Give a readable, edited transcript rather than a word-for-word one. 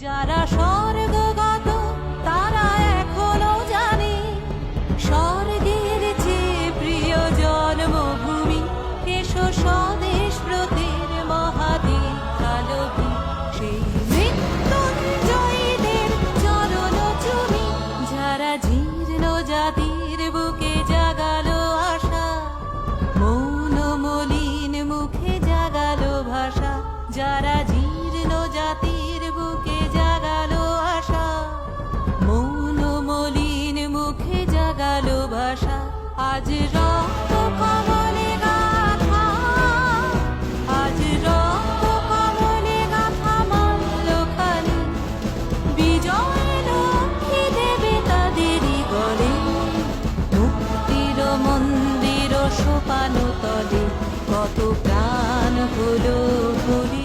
যারা স্বর্গগত তারা এখনো জানে স্বর্গের চেয়ে প্রিয় জন্মভূমি। এসো স্বদেশ ব্রতের মহাদীক্ষালভী, সেই মৃত্যুঞ্জয়ীদের চরণ চুমি। যারা জীর্ণ জাতির বুকে জাগালো আশা, মৌন মলিন মুখে জাগালো ভাষা। যারা জীর্ণ জাতির বুকে জাগালো আশা, মৌন মলিন মুখে জাগালো ভাষা। আজ রক্ত কমলে গাথা, আজ রক্ত কমলে গাথা মাল্যখানি। বিজয় লক্ষ্মী দেবে তাদেরই গলে, মুক্তির মন্দির সোপান তলে কত প্রাণ হলো বলি।